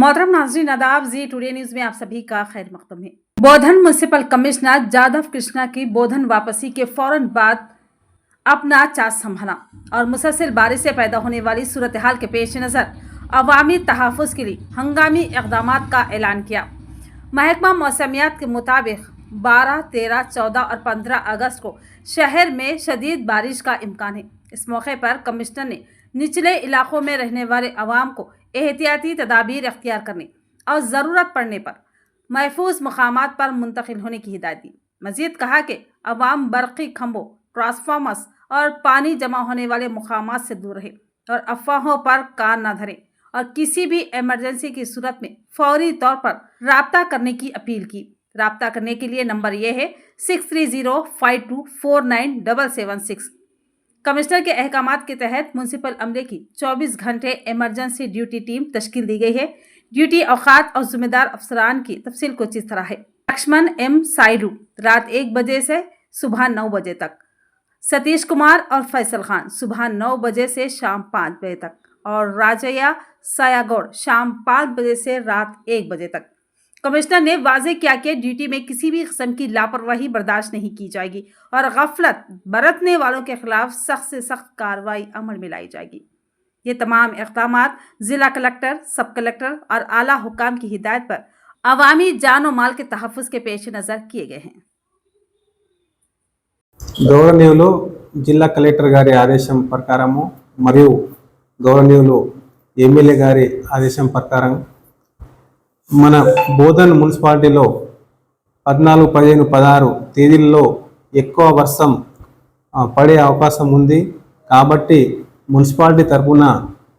मोहतरम नाज़रीन आदाब, जी टुडे न्यूज़ में आप सभी का खैर मकदम है। बोधन म्युनिसिपल कमिश्नर जादव कृष्णा की बोधन वापसी के फौरन बाद अपना चार्ज संभाला और मुसलसल बारिश से पैदा होने वाली सूरत हाल के पेश नज़र अवामी तहफ़्फ़ुज़ के लिए हंगामी इक़दामात का ऐलान किया। महकमा मौसमियात के मुताबिक 12, 13, 14 और 15 अगस्त को शहर में शदीद बारिश का इम्कान है। इस मौके पर कमिश्नर ने निचले इलाकों में रहने वाले अवाम को एहतियाती तदाबीर अख्तियार करने और ज़रूरत पड़ने पर महफूज मकामात पर मुंतकिल होने की हिदायत दी। मज़ीद कहा कि अवाम बरक़ी खंभों, ट्रांसफार्मर्स और पानी जमा होने वाले मकामात से दूर रहे और अफवाहों पर कान न धरें और किसी भी इमरजेंसी की सूरत में फौरी तौर पर राब्ता करने की अपील की। राब्ता करने के लिए नंबर यह है 6305249776। कमिश्नर के अहकामात के तहत म्युनिसिपल अमले की 24 घंटे इमरजेंसी ड्यूटी टीम तश्कील दी गई है। ड्यूटी औकात और जिम्मेदार अफसरान की तफसील कुछ इस तरह है। लक्ष्मण एम साइलू रात 1 बजे से सुबह 9 बजे तक, सतीश कुमार और फैसल खान सुबह 9 बजे से शाम 5 बजे तक और राजया सायागौड़ शाम 5 बजे से रात 1 बजे तक। कमिश्नर ने वाज़ेह किया कि ड्यूटी में किसी भी किस्म की लापरवाही बर्दाश्त नहीं की जाएगी और गफलत बरतने वालों के खिलाफ सख्त से सख्त कार्रवाई अमल में लाई जाएगी। ये तमाम इक़दामात ज़िला कलेक्टर, सब कलेक्टर और आला हुकाम की हिदायत पर अवामी जान और माल के तहफ़्फ़ुज़ के पेश नज़र किए गए हैं। గౌరవనీయులు జిల్లా కలెక్టర్ గారి ఆదేశం ప్రకారము మరియు గౌరవనీయులు ఎమ్మెల్యే గారి ఆదేశం ప్రకారం మన బోధన్ మున్సిపాలిటీలో 14, 15, 16 తేదీల్లో ఎక్కువ వర్షం పడే అవకాశం ఉంది. కాబట్టి మున్సిపాలిటీ తరఫున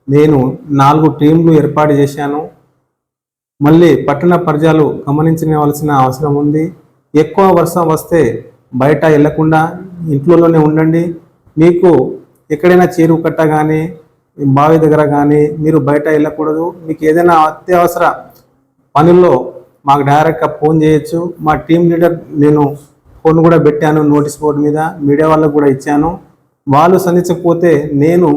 నేను 4 టీంలు ఏర్పాటు చేశాను. మళ్ళీ పట్టణ ప్రజలు గమనించవలసిన అవసరం ఉంది. ఎక్కువ వర్షం వస్తే బయట వెళ్ళకుండా ఇంట్లోనే ఉండండి. మీకు ఎక్కడైనా చెరువు కట్ట కానీ బావి దగ్గర కానీ మీరు బయట వెళ్ళకూడదు. మీకు ఏదైనా అత్యవసర పనుల్లో మాకు డైరెక్ట్గా ఫోన్ చేయొచ్చు. మా టీం లీడర్ నేను ఫోన్ కూడా పెట్టాను, నోటీస్ బోర్డు మీద మీడియా వాళ్ళకు కూడా ఇచ్చాను. వాళ్ళు సంధించకపోతే నేను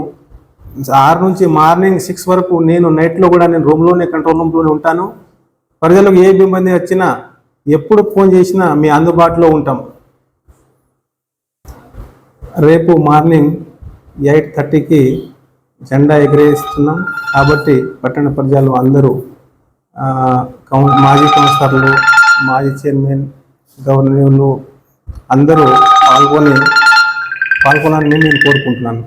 6 నుంచి మార్నింగ్ 6 వరకు నేను నైట్లో కూడా నేను రూమ్లోనే కంట్రోల్ రూమ్లోనే ఉంటాను. ప్రజలకు ఏ ఇబ్బంది వచ్చినా ఎప్పుడు ఫోన్ చేసినా మీ అందుబాటులో ఉంటాం. రేపు మార్నింగ్ 8:30కి జెండా ఎగరేస్తున్నాం. కాబట్టి పట్టణ ప్రజలు అందరూ మాజీ కౌన్సిలర్లు, మాజీ చైర్మన్, గవర్నర్లు అందరూ పాల్గొనాలని నేను కోరుకుంటున్నాను.